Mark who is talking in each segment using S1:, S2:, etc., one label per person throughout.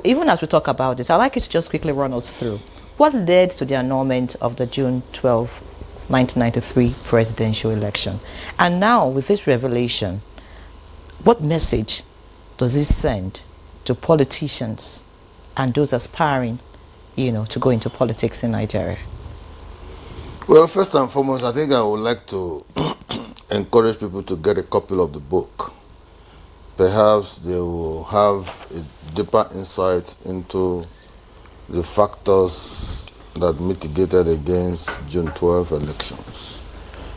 S1: Even as we talk about this, I'd like you to just quickly run us through what led to the annulment of the June 12, 1993 presidential election. And now, with this revelation, what message does this send to politicians and those aspiring, to go into politics in Nigeria?
S2: Well, first and foremost, I think I would like to encourage people to get a copy of the book. Perhaps they will have a deeper insight into the factors that mitigated against June 12 elections.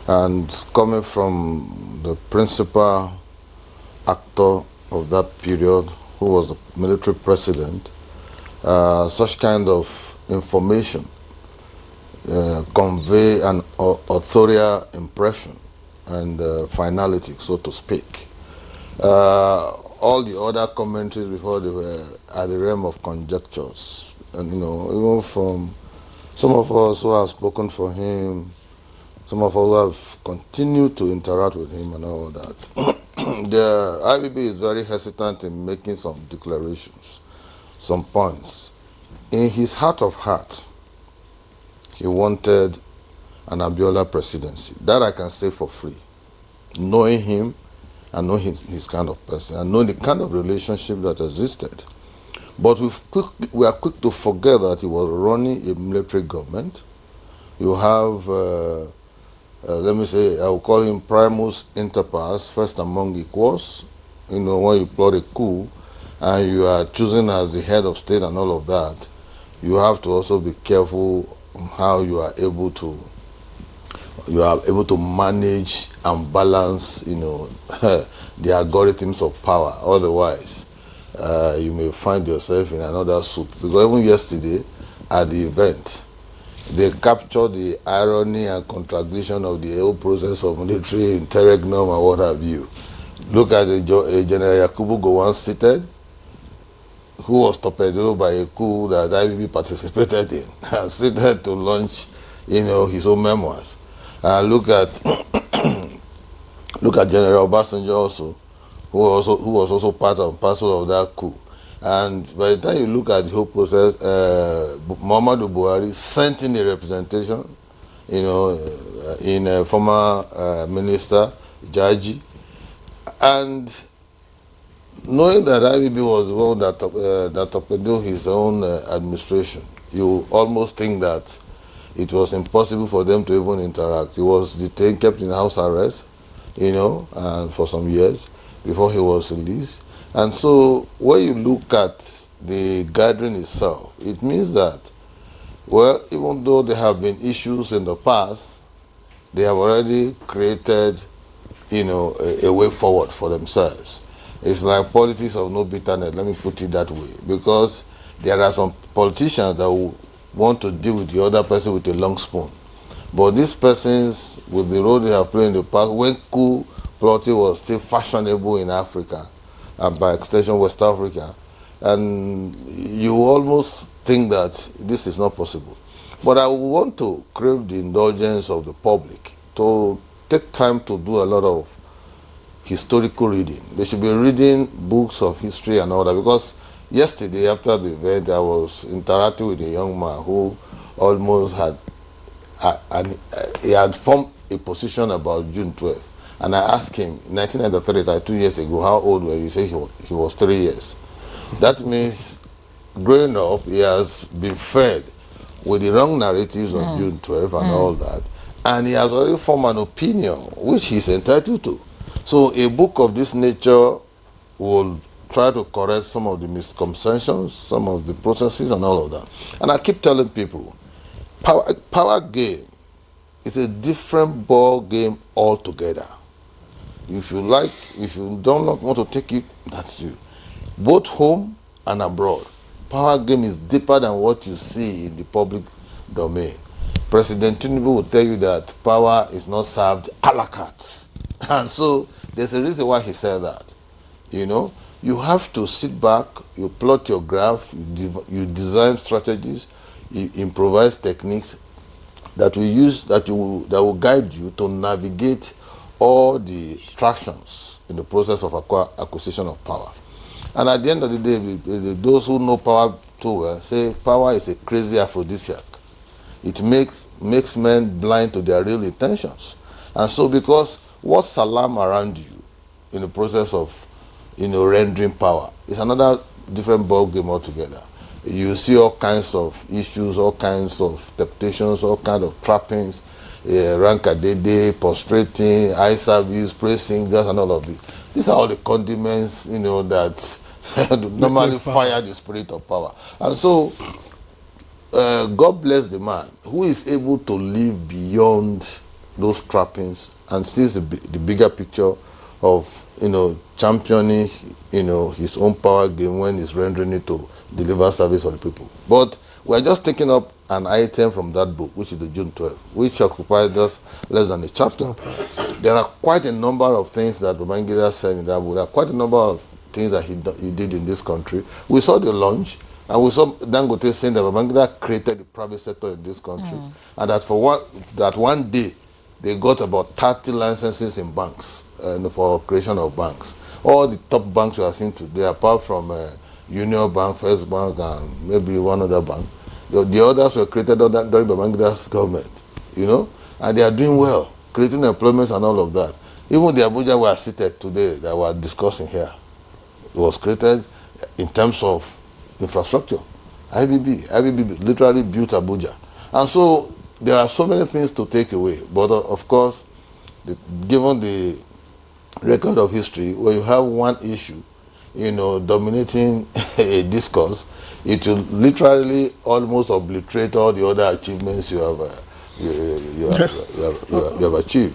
S2: And coming from the principal actor of that period, who was the military president, such kind of information convey an authorial impression and finality, so to speak. All the other commentaries before they were at the realm of conjectures, and even from some of us who have spoken for him, some of us who have continued to interact with him and all that. The IBB is very hesitant in making some declarations, some points. In his heart of heart, he wanted an Abiola presidency. That I can say for free. Knowing him and knowing his kind of person and knowing the kind of relationship that existed. But we are quick to forget that he was running a military government. You have, let me say, I will call him primus inter pares, first among equals. When you plot a coup and you are chosen as the head of state and all of that, you have to also be careful how you are able to manage and balance the algorithms of power. Otherwise you may find yourself in another soup. Because even yesterday at the event, they captured the irony and contradiction of the whole process of military interregnum and what have you. Look at General Yakubu Gowon seated, who was torpedoed by a coup that IBB participated in, and seated to launch, his own memoirs. Look at General Obasanjo also, who was also part and parcel of that coup. And by the time you look at the whole process, Muhammadu Buhari sent in a representation, in a former minister, Jaji, and knowing that IBB was the one that torpedoed his own administration, you almost think that it was impossible for them to even interact. He was detained, kept in house arrest, and for some years before he was released. And so when you look at the gathering itself, it means that, well, even though there have been issues in the past, they have already created, a way forward for themselves. It's like politics of no bitterness, let me put it that way, because there are some politicians that will want to deal with the other person with a long spoon. But these persons, with the role they have played in the past, when coup plotting was still fashionable in Africa, and by extension West Africa, and you almost think that this is not possible. But I want to crave the indulgence of the public to take time to do a lot of historical reading. They should be reading books of history and all that, because yesterday after the event I was interacting with a young man who almost had he had formed a position about June 12th, and I asked him, 1993, 2 years ago, how old were you? He said he was 3 years. That means growing up he has been fed with the wrong narratives on June 12th and all that, and he has already formed an opinion which he's entitled to. So a book of this nature will try to correct some of the misconceptions, some of the processes and all of that. And I keep telling people, power game is a different ball game altogether. If you don't want to take it, that's you. Both home and abroad, power game is deeper than what you see in the public domain. President Tinubu will tell you that power is not served a la carte. And so there's a reason why he said that. You have to sit back, you plot your graph, you design strategies, you improvise techniques that will guide you to navigate all the tractions in the process of acquisition of power. And at the end of the day, those who know power too well say power is a crazy aphrodisiac. It makes men blind to their real intentions. And so because what's salam around you in the process of, rendering power is another different ball game altogether. You see all kinds of issues, all kinds of temptations, all kinds of trappings, rankadede, prostrating, eye service, praise singers, and all of this. These are all the condiments, that normally fire the spirit of power. And so, God bless the man who is able to live beyond those trappings and sees the bigger picture of, championing, his own power game when he's rendering it to deliver service for the people. But we're just taking up an item from that book, which is the June 12, which occupies just less than a chapter. There are quite a number of things that Babangida said in that book. There are quite a number of things that he did in this country. We saw the launch, and we saw Dangote saying that Babangida created the private sector in this country, and that one day they got about 30 licenses in banks for creation of banks. All the top banks we are seeing today, apart from Union Bank, First Bank, and maybe one other bank, the others were created during Babangida's government, and they are doing well, creating employment and all of that. Even the Abuja we are seated today that we are discussing here, it was created in terms of infrastructure. IBB literally built Abuja. And so there are so many things to take away. But of course, given the record of history, where you have one issue, dominating a discourse, it will literally almost obliterate all the other achievements you have achieved,